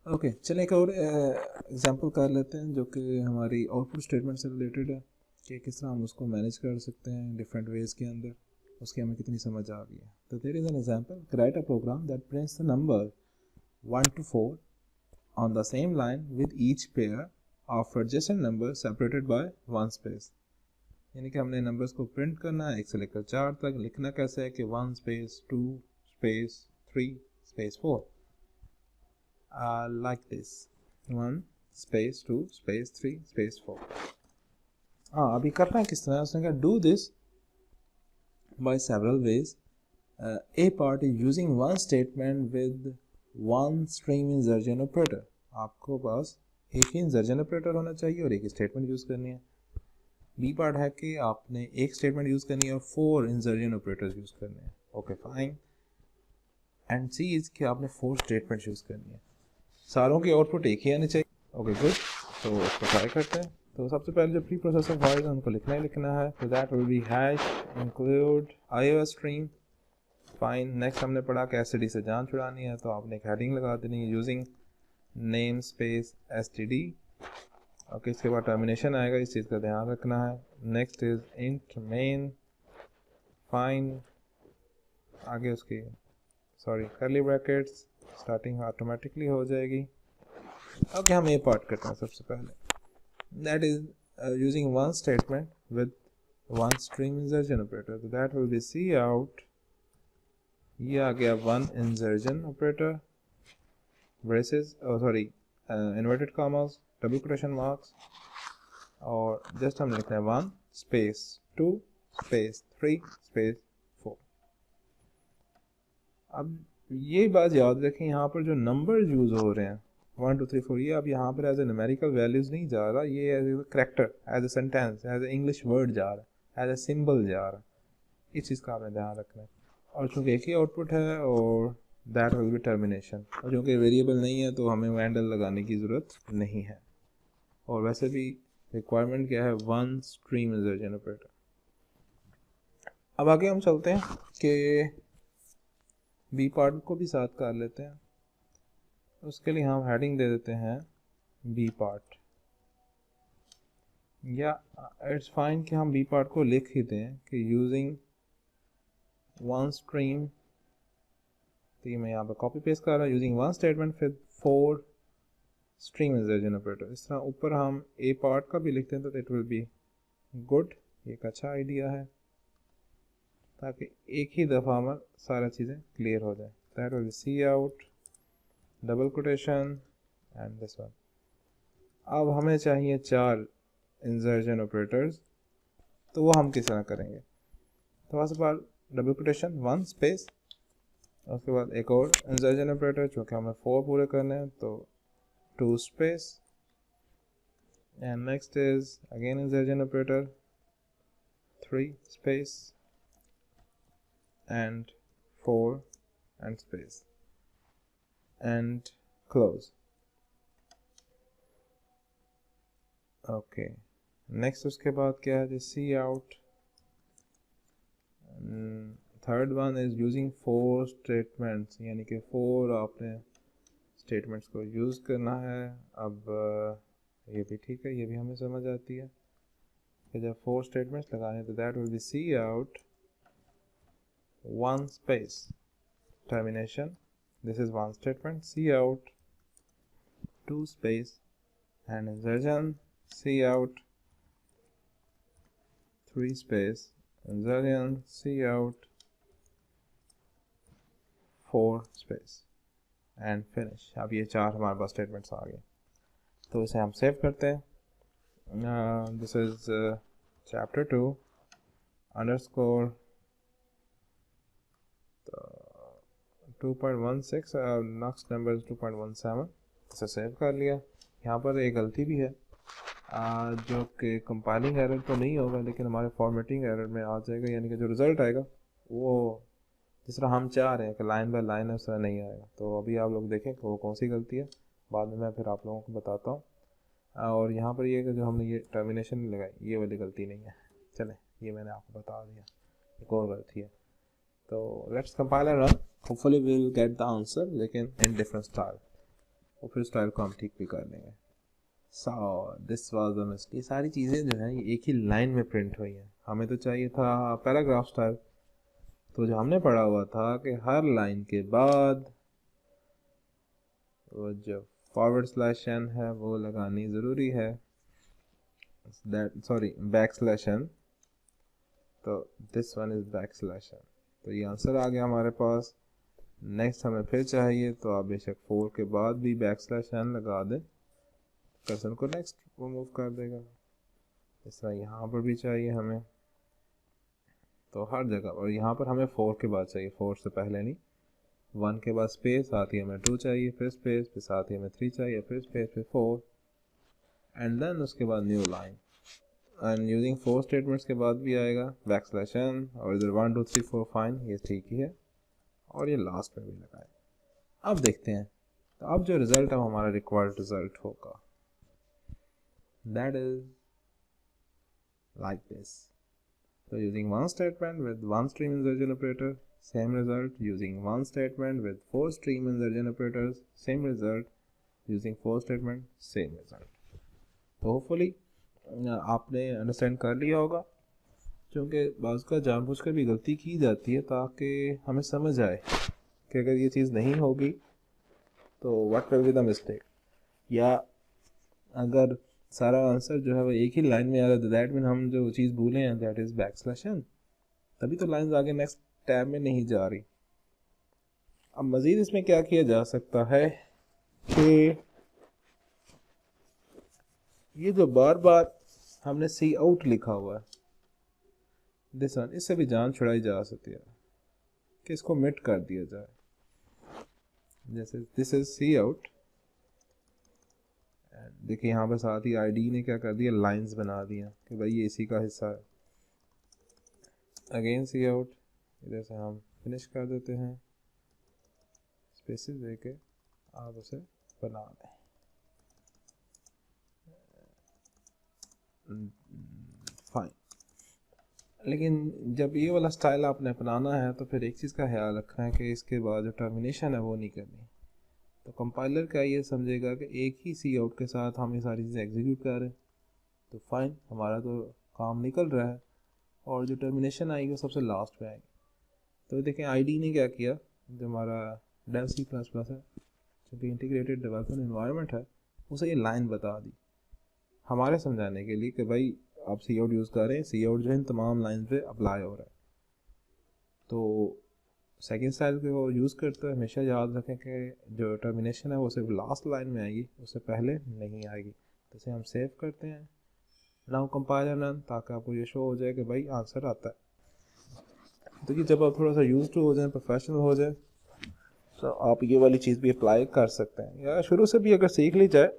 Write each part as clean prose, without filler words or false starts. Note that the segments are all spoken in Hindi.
ओके चलिए एक और एग्जांपल कर लेते हैं जो कि हमारी आउटपुट स्टेटमेंट से रिलेटेड है कि किस तरह हम उसको मैनेज कर सकते हैं डिफरेंट वेज के अंदर, उसकी हमें कितनी समझ आ गई है। तो there is an example, write a program that prints the number 1 to 4 on the same line with each pair of adjacent numbers separated by one space। यानी कि हमने नंबर्स को प्रिंट करना है 1 से लेकर 4 तक। लिखना कैसे है कि 1 space 2 space 3 space 4, like this 1 space 2 space 3 space 4। हाँ अभी करना है किस तरह, उसने कहा do this by several ways। A part is using one statement with one string insertion operator। आपको पास एक ही इंसर्जन ऑपरेटर होना चाहिए और एक स्टेटमेंट यूज़ करनी है। बी पार्ट है कि आपने एक स्टेटमेंट यूज़ करनी है और 4 इंसर्जन ऑपरेटर्स यूज़ करने हैं। Okay fine. And C is कि आपने 4 स्टेटमेंट यूज़ करनी है। सारों की आउटपुट एक ही आनी चाहिए। ओके गुड, तो उसको ट्राई करते हैं। तो सबसे पहले जो प्री प्रोसेसर फाइल है उनको लिखना ही लिखना है। तो that will B hash include iOS stream. Fine. Next हमने पढ़ा कि एसटीडी से जान छुड़ानी है, तो आपने एक हेडिंग लगा देनी है using name space STD. Okay, इसके बाद टर्मिनेशन आएगा, इस चीज़ का ध्यान रखना है। Next is int main. Fine. आगे उसकी कर्ली ब्रैकेट्स, स्टार्टिंग ऑटोमेटिकली हो जाएगी। ओके, हम ये पार्ट करते हैं सबसे पहले। That is using one statement with one string insertion operator. तो that will be C out. ये आ गया one insertion operator, braces inverted commas, double quotation marks, और जस्ट हम लिखते हैं 1 स्पेस 2 स्पेस 3 स्पेस 4। अब ये बात याद रखें, यहाँ पर जो नंबर यूज़ हो रहे हैं 1 2 3 4, ये अब यहाँ पर एज ए न्यूमेरिकल वैल्यूज़ नहीं जा रहा, ये as a character, as a sentence, as a English word जा रहा है, एज ए सिंबल जा रहा है। इस चीज़ का आपने ध्यान रखना है। और चूँकि एक ही आउटपुट है और दैट विल बी टर्मिनेशन, और क्योंकि वेरिएबल नहीं है तो हमें वैंडल लगाने की ज़रूरत नहीं है। और वैसे भी रिक्वायरमेंट क्या है, वन स्ट्रीम इंसर्जन ऑपरेटर। अब आगे हम चलते हैं कि बी पार्ट को भी साथ कर लेते हैं। उसके लिए हम हेडिंग दे देते हैं बी पार्ट, या इट्स फाइन कि हम बी पार्ट को लिख ही दें कि यूजिंग वन स्ट्रीम। तो ये मैं यहाँ पर कॉपी पेस्ट कर रहा हूँ, यूजिंग वन स्टेटमेंट फिर 4 स्ट्रीम इंसर्जन ऑपरेटर। इस तरह ऊपर हम ए पार्ट का भी लिखते हैं तो इट विल बी गुड। ये एक अच्छा आइडिया है ताकि एक ही दफ़ा में सारा चीज़ें क्लियर हो जाए। That will be C out double quotation and this one. अब हमें चाहिए 4 इंसर्जन ऑपरेटर्स, तो वो हम किस तरह करेंगे। तो first of all double quotation 1 space, उसके बाद एक और इंसर्जन ऑपरेटर, चूँकि हमें 4 पूरे करने हैं तो 2 space, and next is again insertion operator 3 space and 4 and space and close। okay, next उसके बाद क्या है, C out. Third one is using 4 statements, यानी कि 4 आपने स्टेटमेंट्स को यूज़ करना है। अब ये भी ठीक है, ये भी हमें समझ आती है कि जब 4 स्टेटमेंट्स लगाने तो that will be C out 1 space termination, this is one statement, see out 2 space and insertion, see out 3 space insertion, see out 4 space and finish। अब ये 4 हमारे पास स्टेटमेंट्स आ गए, तो इसे हम सेव करते हैं। This is chapter 2 underscore 2.16, next number 2.17। इसे सेव कर लिया। यहाँ पर एक गलती भी है जो कि कंपाइलिंग एरर तो नहीं होगा, लेकिन हमारे फॉर्मेटिंग एरर में आ जाएगा, यानी कि जो रिज़ल्ट आएगा वो जिस तरह हम चाह रहे हैं कि लाइन बाय लाइन है उस तरह नहीं आएगा। तो अभी आप लोग देखें कि वो कौन सी गलती है, बाद में मैं फिर आप लोगों को बताता हूँ। और यहाँ पर ये जो हमने ये टर्मिनेशन लगाई, ये वाली गलती नहीं है। चलें, ये मैंने आपको बता दिया, एक और गलती है। तो let's compile and run, hopefully we will get the answer, लेकिन इन डिफरेंट स्टाइल। और फिर स्टाइल को हम ठीक भी कर लेंगे। So this was the mistake. ये सारी चीज़ें जो हैं ये एक ही लाइन में प्रिंट हुई हैं। हमें तो चाहिए था पैराग्राफ स्टाइल। तो जो हमने पढ़ा हुआ था कि हर लाइन के बाद वो जो फॉरवर्ड स्लैश एन है वो लगानी ज़रूरी है, that sorry back slash n. तो this one is back slash n. तो ये आंसर आ गया हमारे पास। नेक्स्ट हमें फिर चाहिए तो आप बेशक 4 के बाद भी बैक स्लैश एन लगा दें, कर्सर को नेक्स्ट वो मूव कर देगा। इस तरह यहाँ पर भी चाहिए हमें, तो हर जगह। और यहाँ पर हमें 4 के बाद चाहिए, 4 से पहले नहीं। 1 के बाद स्पेस, साथ ही हमें 2 चाहिए, फिर स्पेस, फिर साथ ही हमें 3 चाहिए, फिर स्पेस, फिर 4 एंड देन उसके बाद new line. And using 4 statements के बाद भी आएगा बैक स्लैश एन, और इधर 1 2 3 4 फाइन, ये ठीक ही है। और ये लास्ट में भी लगाए। अब देखते हैं, तो अब जो रिजल्ट है वो हमारा रिक्वायर्ड रिजल्ट होगा, that is like this. So using one statement with one stream insertion operator, same result. Using one statement with 4 stream insertion operators, same result. Using 4 statement, same result. तो होपफुली आपने अंडरस्टैंड कर लिया होगा, क्योंकि बाज़ का जानबूझकर भी गलती की जाती है ताकि हमें समझ आए कि अगर ये चीज़ नहीं होगी तो what will be the mistake, या अगर सारा आंसर जो है वो एक ही लाइन में आ रहा है, दैट मीन हम जो चीज़ भूले हैं that is back slash n, तभी तो लाइंस आगे नेक्स्ट टैब में नहीं जा रही। अब मज़ीद इसमें क्या किया जा सकता है कि ये जो बार बार हमने सी आउट लिखा हुआ है दिस वन, इससे भी जान छुड़ाई जा सकती है कि इसको मिट कर दिया जाए। जैसे दिस इज सी आउट, देखिए यहाँ पर साथ ही आईडी ने क्या कर दिया, लाइंस बना दिया कि भाई ये इसी का हिस्सा है। अगेन सी आउट, इधर से हम फिनिश कर देते हैं, स्पेसेस देके आप उसे बना दें। फाइन। लेकिन जब ये वाला स्टाइल आपने अपनाना है तो फिर एक चीज़ का ख्याल रखना है कि इसके बाद जो टर्मिनेशन है वो नहीं करनी। तो कंपाइलर क्या ये समझेगा कि एक ही सी आउट के साथ हम ये सारी चीज़ें एग्जीक्यूट कर रहे हैं, तो फाइन, हमारा तो काम निकल रहा है, और जो टर्मिनेशन आएगी वो सबसे लास्ट में आएगी। तो देखें आईडी ने क्या किया, जो हमारा डेव C++ है, जो कि इंटीग्रेटेड डेवलपमेंट एनवायरनमेंट है, उसे ये लाइन बता दी हमारे समझाने के लिए कि भाई आप सी आउट यूज़ कर रहे हैं, सी आउट जो है इन तमाम लाइन पे अप्लाई हो रहा है। तो सेकेंड स्टाइल को यूज़ करते हुए हमेशा याद रखें कि जो टर्मिनेशन है वो सिर्फ लास्ट लाइन में आएगी, उससे पहले नहीं आएगी। तो इसे हम सेव करते हैं, नाउ कंपाइलर रन, ताकि आपको ये शो हो जाए कि भाई आंसर आता है। तो कि जब आप थोड़ा सा यूज टू हो जाए, प्रोफेशनल हो जाए, तो आप ये वाली चीज़ भी अप्लाई कर सकते हैं, या शुरू से भी अगर सीख ली जाए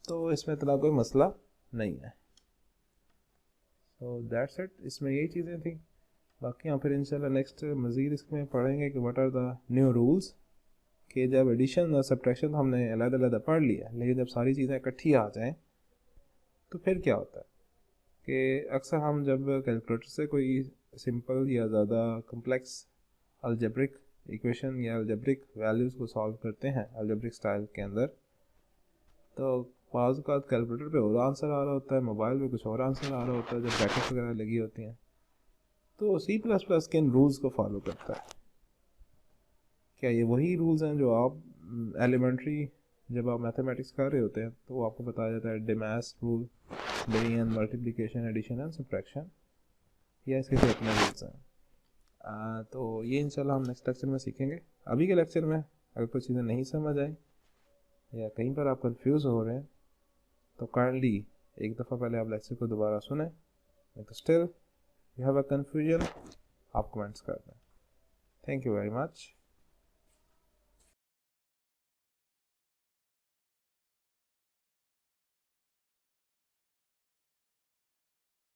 तो इसमें इतना कोई मसला नहीं है। तो दैट्स इट, इसमें यही चीज़ें थी। बाकी हम फिर इंशाल्लाह नेक्स्ट मज़ीद इसमें पढ़ेंगे कि what are the new rules, कि जब एडिशन और सब्ट्रैक्शन तो हमने अलग-अलग पढ़ लिया, लेकिन जब सारी चीज़ें इकट्ठी आ जाएं तो फिर क्या होता है कि अक्सर हम जब कैलकुलेटर से कोई सिंपल या ज़्यादा कम्प्लेक्स अलजेब्रिक इक्वेशन या अलजेब्रिक वैल्यूज़ को सॉल्व करते हैं अलजेब्रिक स्टाइल के अंदर, तो बाज़ औक़ात कैलकुलेटर पे और आंसर आ रहा होता है, मोबाइल पे कुछ और आंसर आ रहा होता है जब ब्रैकेट्स वगैरह लगी होती हैं। तो C++ के इन रूल्स को फॉलो करता है। क्या ये वही रूल्स हैं जो आप एलिमेंट्री जब आप मैथमेटिक्स कर रहे होते हैं तो वो आपको बताया जाता है, DMAS rule, division, multiplication, addition and subtraction, या इसके कोई अपने रूल्स हैं? तो ये इंशाल्लाह हम नेक्स्ट लेक्चर में सीखेंगे। अभी के लेक्चर में अगर कुछ चीज़ें नहीं समझ आई या कहीं पर आप कंफ्यूज हो रहे हैं तो काइंडली एक दफ़ा पहले आप लेक्चर को दोबारा सुने, नहीं तो still you have a confusion आप कमेंट्स कर दें। Thank you very much.